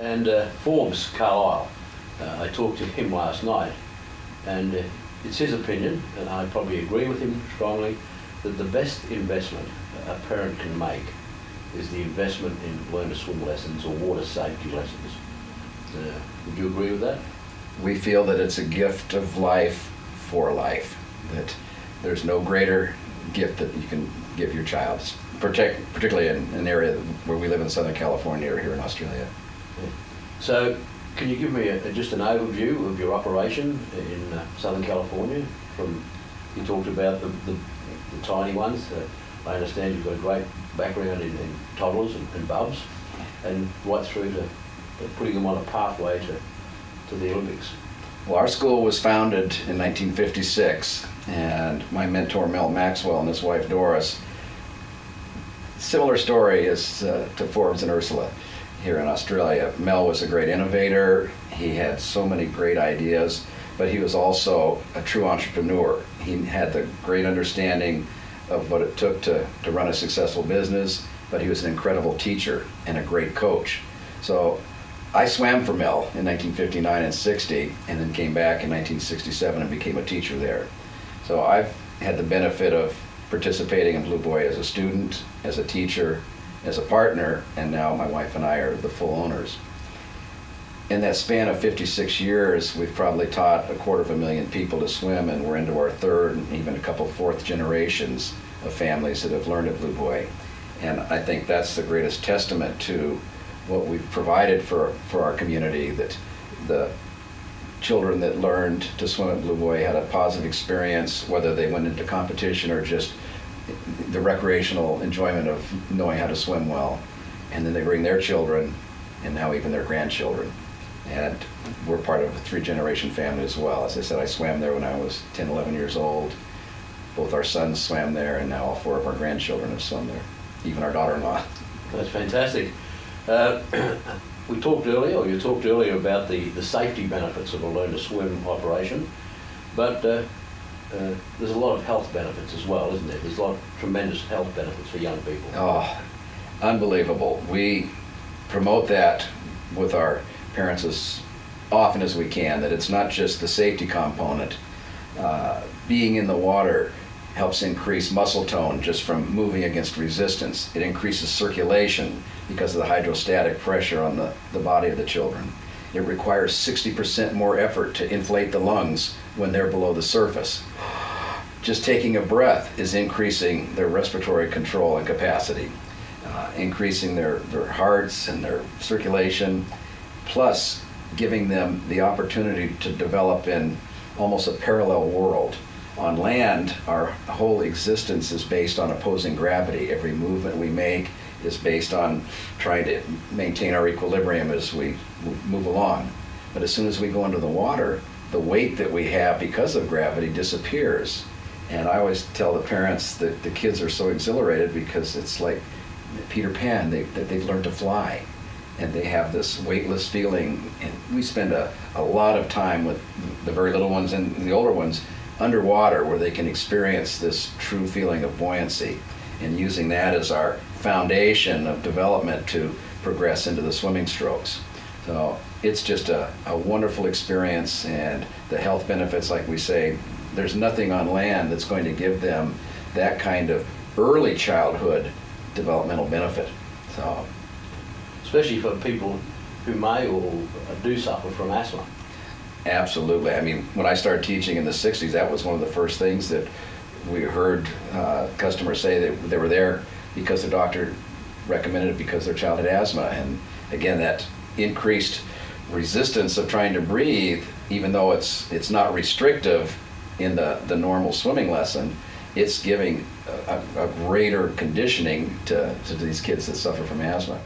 And Forbes Carlyle, I talked to him last night, and it's his opinion, and I probably agree with him strongly, that the best investment a parent can make is the investment in learn to swim lessons or water safety lessons. Would you agree with that? We feel that it's a gift of life for life, that there's no greater gift that you can give your child, particularly in an area where we live in Southern California or here in Australia. Yeah. So, can you give me just an overview of your operation in Southern California? You talked about the tiny ones. I understand you've got a great background in toddlers and bubs, and right through to putting them on a pathway to the Olympics. Well, our school was founded in 1956, and my mentor Mel Maxwell and his wife Doris, similar story as to Forbes and Ursula here in Australia. Mel was a great innovator. He had so many great ideas, but he was also a true entrepreneur. He had the great understanding of what it took to run a successful business, but he was an incredible teacher and a great coach. So I swam for Mel in 1959 and 60, and then came back in 1967 and became a teacher there. So I've had the benefit of participating in Blue Boy as a student, as a teacher, as a partner, and now my wife and I are the full owners. In that span of 56 years, we've probably taught 250,000 people to swim, and we're into our third and even a couple fourth generations of families that have learned at Blue Boy. And I think that's the greatest testament to what we've provided for our community, that the children that learned to swim at Blue Boy had a positive experience, whether they went into competition or just the recreational enjoyment of knowing how to swim well. And then they bring their children, and now even their grandchildren. And we're part of a 3-generation family as well. As I said, I swam there when I was 10, 11 years old. Both our sons swam there, and now all 4 of our grandchildren have swum there, even our daughter-in-law. That's fantastic. You talked earlier about the safety benefits of a learn to swim operation, but there's a lot of health benefits as well, isn't there? There's a lot of tremendous health benefits for young people. Oh, unbelievable. We promote that with our parents as often as we can, that it's not just the safety component. Being in the water helps increase muscle tone just from moving against resistance. It increases circulation because of the hydrostatic pressure on the body of the children. It requires 60% more effort to inflate the lungs when they're below the surface. Just taking a breath is increasing their respiratory control and capacity, increasing their hearts and their circulation, plus giving them the opportunity to develop in almost a parallel world. On land, our whole existence is based on opposing gravity. Every movement we make is based on trying to maintain our equilibrium as we move along. But as soon as we go into the water, the weight that we have because of gravity disappears. And I always tell the parents that the kids are so exhilarated because it's like Peter Pan, they've learned to fly. And they have this weightless feeling. And we spend a lot of time with the very little ones and the older ones underwater, where they can experience this true feeling of buoyancy, and using that as our foundation of development to progress into the swimming strokes. So it's just a wonderful experience, and the health benefits, like we say, there's nothing on land that's going to give them that kind of early childhood developmental benefit. So, especially for people who may or do suffer from asthma. Absolutely. I mean, when I started teaching in the 60s, that was one of the first things that we heard customers say, that they were there because their doctor recommended it because their child had asthma. And again, that increased resistance of trying to breathe, even though it's not restrictive in the normal swimming lesson, it's giving a greater conditioning to these kids that suffer from asthma.